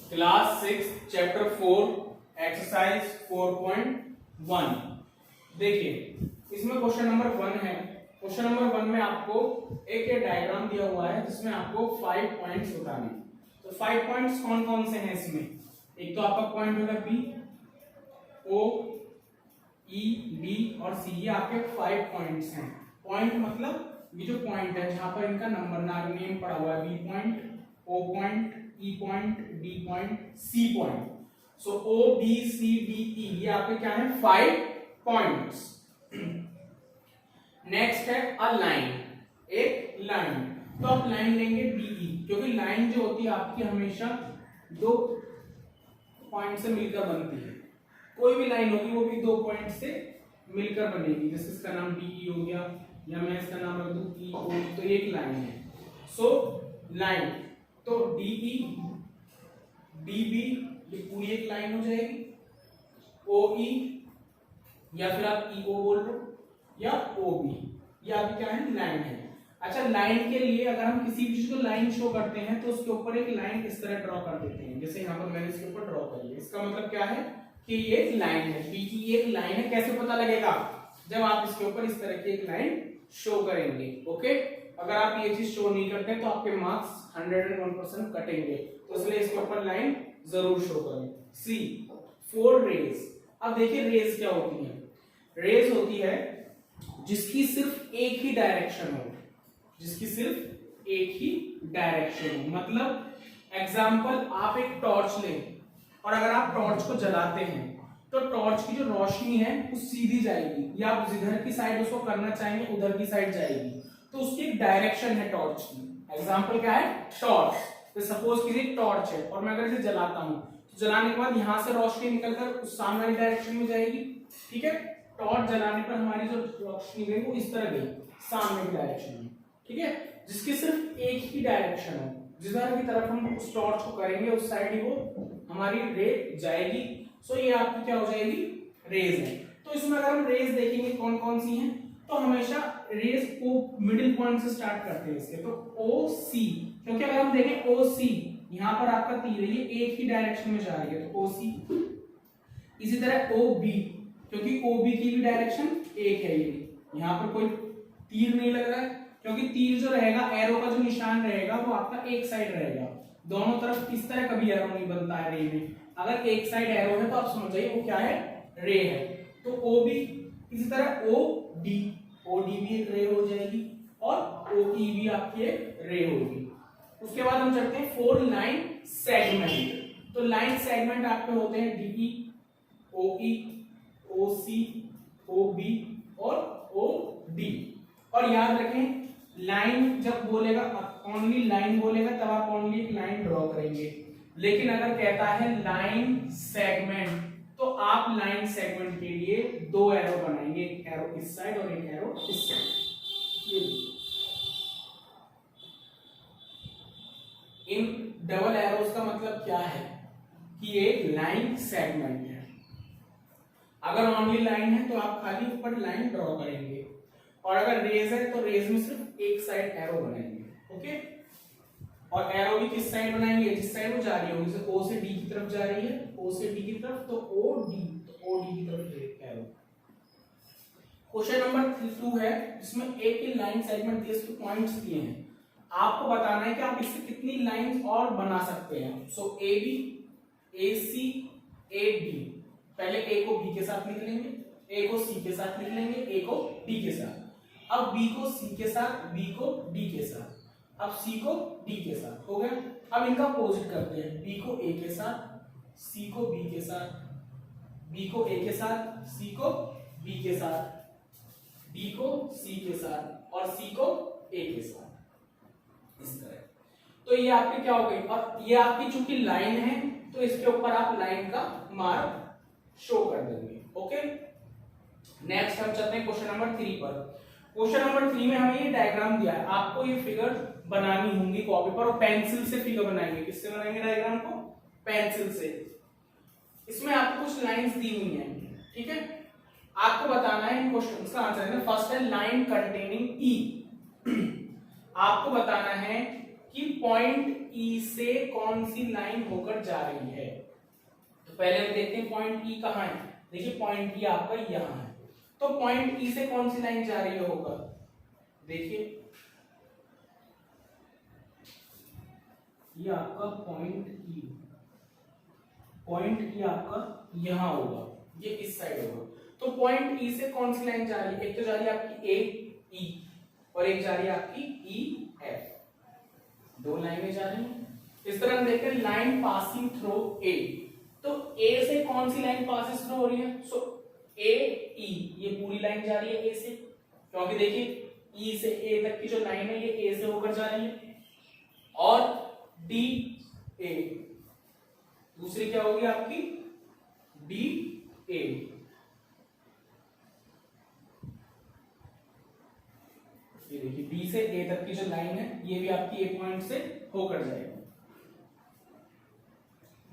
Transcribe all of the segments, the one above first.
Class 6 chapter 4 exercise 4.1। देखिए इसमें question number 1 है। क्वेश्चन नंबर 1 में आपको एक डायग्राम दिया हुआ है जिसमें आपको 5 पॉइंट्स बताने हैं। तो 5 पॉइंट्स कौन कौन से हैं इसमें? एक तो आपका पॉइंट होगा P, O, E, B और C, ये आपके 5 पॉइंट्स हैं। पॉइंट मतलब ये जो पॉइंट है जहां पर इनका नंबर नेम पड़ा हुआ है, B point, O point, E point, D point, C point. So O, B, C, D, E ये आपके क्या है? 5 पॉइंट्स। नेक्स्ट है अ लाइन, एक लाइन। तो आप लाइन लेंगे DE, क्योंकि लाइन जो होती है आपकी हमेशा 2 पॉइंट से मिलकर बनती है। कोई भी लाइन होगी वो भी 2 पॉइंट से मिलकर बनेगी। जैसे इसका नाम DE हो गया या मैं इसका नाम रख दूं EO, तो एक लाइन है। सो लाइन, तो DE, DB ये पूरी एक लाइन हो जाएगी। OE या फिर आप EO बोल रहे हो, या OB ये आपकी क्या है? लाइन है। अच्छा, लाइन के लिए अगर हम किसी भी चीज को लाइन शो करते हैं तो उसके ऊपर एक लाइन इस तरह ड्रॉ कर देते हैं। जैसे यहाँ पर मैंने इसके ऊपर ड्रॉ करी है। इसका मतलब क्या है कि ये एक लाइन है, DE एक लाइन है। कैसे पता लगेगा? जब आप इसके ऊपर इस तरह की एक लाइन शो करेंगे। ओके, अगर आप ये चीज शो नहीं करते तो आपके मार्क्स 101% कटेंगे। तो इसलिए इसके ऊपर लाइन जरूर शो करें। सी 4 रेज। अब देखिए रेज क्या होती है। रेज होती है जिसकी सिर्फ एक ही डायरेक्शन हो, जिसकी सिर्फ एक ही डायरेक्शन हो। मतलब एग्जाम्पल, आप एक टॉर्च लें और अगर आप टॉर्च को जलाते हैं तो टॉर्च की जो रोशनी है वो सीधी जाएगी, या आप जिधर की साइड उसको करना चाहेंगे उधर की साइड जाएगी। तो उसकी एक डायरेक्शन है टॉर्च की। एग्जाम्पल क्या है? टॉर्च। तो सपोज किसी टॉर्च है और मैं अगर इसे जलाता हूं तो जलाने के बाद यहां से रोशनी निकलकर उस सामने वाली डायरेक्शन में जाएगी। ठीक है, टॉर्च जलाने पर हमारी जो रोशनी गई वो इस तरह गई, सामने की डायरेक्शन में। ठीक है, जिसकी सिर्फ एक ही डायरेक्शन है, जिधर की तरफ हम उस टॉर्च को करेंगे उस साइड ही वो हमारी रे जाएगी। सो ये आपकी क्या हो जाएगी? रेज है। तो इसमें अगर हम रेज देखेंगे कौन कौन सी हैं, तो हमेशा रेज को मिडिल पॉइंट से स्टार्ट करते हैं इसके। तो OC, क्योंकि अगर हम देखें OC यहां पर आपका तीर है, ये एक ही डायरेक्शन में जा रही है, तो OC। इसी तरह OB, क्योंकि OB की भी डायरेक्शन एक है, ये यहां पर कोई तीर नहीं लग रहा है, क्योंकि तीर जो रहेगा, एरो का जो निशान रहेगा वो आपका एक साइड रहेगा। दोनों तरफ इस तरह कभी एरो नहीं बनता है रे में। अगर एक साइड एरो है तो आप समझ जाइए वो क्या है? रे है। तो OB, इसी तरह OD भी एक रे हो जाएगी और OE भी आपकी एक रे होगी। उसके बाद हम चलते हैं 4 लाइन सेगमेंट। तो लाइन सेगमेंट आपके होते हैं DE, OE, OC, OB और OD। और याद रखें, लाइन जब बोलेगा, ओनली लाइन बोलेगा तब आप ओनली एक लाइन ड्रॉ करेंगे। लेकिन अगर कहता है लाइन सेगमेंट तो आप लाइन सेगमेंट के लिए 2 एरो बनाएंगे, एक एरो इस साइड और एक एरो इस साइड। इन डबल एरोस का मतलब क्या है कि एक लाइन सेगमेंट है। अगर ओनली लाइन है तो आप खाली ऊपर लाइन ड्रॉ करेंगे, और अगर रेज है तो रेज में सिर्फ एक साइड एरो बनाएंगे। ओके, और एरो भी किस साइड बनाएंगे? जिस साइड वो जा रही होगी। जैसे O से D की तरफ जा रही है, O से D की तरफ, तो OD, तो OD की तरफ एरो। क्वेश्चन नंबर 2 है जिसमें एक ही लाइन सेगमेंट दिए, इसके पॉइंट्स दिए हैं। आपको बताना है कि आप इससे कितनी लाइंस और बना सकते हैं। सो AB, AC, AD, पहले A को B के साथ लिख लेंगे, A को C के साथ लिख लेंगे, A को D के साथ। अब B को C के साथ, B को D के साथ, अब C को D के साथ। हो गया। अब इनका अपोजिट करते हैं, B को A के साथ, C को B के साथ, B को A के साथ, C को B के साथ, D को C के साथ और C को A के साथ, इस तरह। तो ये आपकी क्या हो गई? और ये आपकी चूंकि लाइन है तो इसके ऊपर आप लाइन का मार्क शो कर देंगे। ओके, नेक्स्ट हम चलते हैं क्वेश्चन नंबर 3 पर। क्वेश्चन नंबर 3 में हमें ये डायग्राम दिया है, आपको ये फिगर बनानी होंगी कॉपी पर और पेंसिल से फिगर बनाएंगे। किससे बनाएंगे डायग्राम को? पेंसिल से। इसमें आपको कुछ लाइंस दी हुई हैं। ठीक है, आपको बताना है इन क्वेश्चंस का आंसर है। फर्स्ट है लाइन कंटेनिंग E। आपको बताना है कि पॉइंट ई से कौन सी लाइन होकर जा रही है। तो पहले हम देखते हैं पॉइंट ई कहाँ है। देखिए पॉइंट ई आपका यहाँ है, तो पॉइंट ई से कौन सी लाइन जा रही है होगा, देखिए ये आपका पॉइंट ई आपका यहां होगा, ये इस साइड होगा। तो पॉइंट ई से कौन सी लाइन जा रही है, एक तो जा रही है आपकी ए ई और एक जा रही है आपकी ई एफ, दो लाइनें जा रही हैं। इस तरह हम देखते हैं लाइन पासिंग थ्रू ए, तो ए से कौन सी लाइन पासिंग थ्रू हो रही है, सो ए ई, ये पूरी लाइन जा रही है ए से, क्योंकि देखिए ई से ए तक की जो लाइन है ये ए से होकर जा रही है। और डी ए, दूसरी क्या होगी आपकी डी ए, ये देखिए बी से ए तक की जो लाइन है ये भी आपकी ए पॉइंट से होकर जाएगी।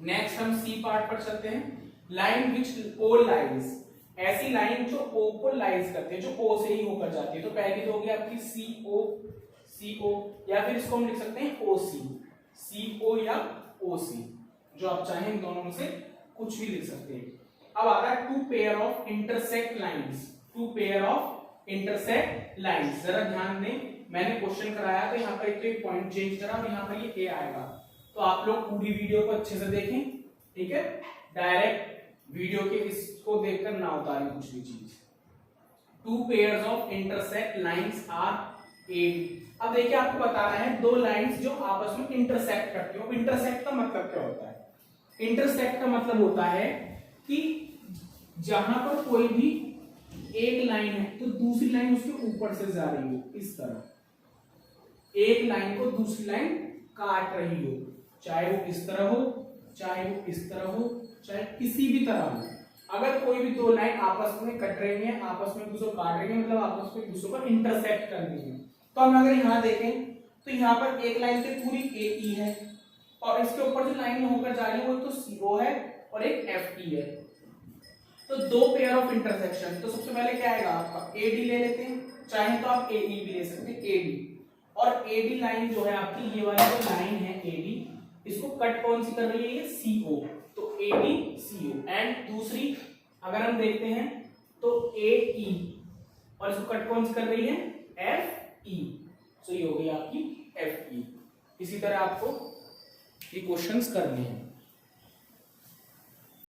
नेक्स्ट हम सी पार्ट पर चलते हैं। लाइन विच ओ लाइज, ऐसी लाइन जो ओ को लाइज करते हैं, जो ओ से ही होकर जाती है। तो पहली तो होगी आपकी सी ओ, या फिर इसको हम लिख सकते हैं ओ सी ओ या ओ सी, जो आप चाहें इन दोनों में से कुछ भी लिख सकते हैं। अब आ रहा है two pair of intersect lines, two pair of intersect lines. जरा ध्यान दें, मैंने क्वेश्चन कराया तो यहाँ पर एक पॉइंट चेंज करा और यहाँ पर ये ए आएगा, तो आप लोग पूरी वीडियो को अच्छे से देखें, ठीक है, डायरेक्ट वीडियो के इसको देखकर ना उतारें कुछ भी चीज। Two pairs of intersect lines are a. अब देखिए आपको बता रहा है दो लाइंस जो आपस में इंटरसेक्ट करती हो। इंटरसेक्ट का मतलब क्या होता है, इंटरसेक्ट का मतलब होता है कि जहां पर कोई भी एक लाइन है तो दूसरी लाइन उसके ऊपर से जा रही हो, इस तरह एक लाइन को दूसरी लाइन काट रही हो, चाहे वो इस तरह हो, चाहे वो इस तरह हो, चाहे किसी भी तरह हो। अगर कोई भी दो लाइन आपस में कट रही है, आपस में दूसरों काट रही है, मतलब आपस में दूसरों को इंटरसेक्ट कर रही है। तो हम अगर यहाँ देखें तो यहाँ पर एक लाइन पे पूरी ए ई है और इसके ऊपर जो लाइन होकर जा रही है वो तो सी ओ है और एक एफ ई है। तो दो पेयर ऑफ इंटरसेक्शन, तो सबसे पहले क्या आएगा आपका ए डी ले लेते हैं, चाहे तो आप ए ई भी ले सकते हैं, ए डी। और ए डी लाइन जो है आपकी, ये वाली जो लाइन है ए डी, इसको कट कौन सी कर रही है, ये सी ओ, तो A D C O. And दूसरी अगर हम देखते हैं तो ए ई और इसको कट कौन सी कर रही है, एफ ई, सो ये हो गई आपकी एफ ई। इसी तरह आपको ये क्वेश्चंस करने हैं।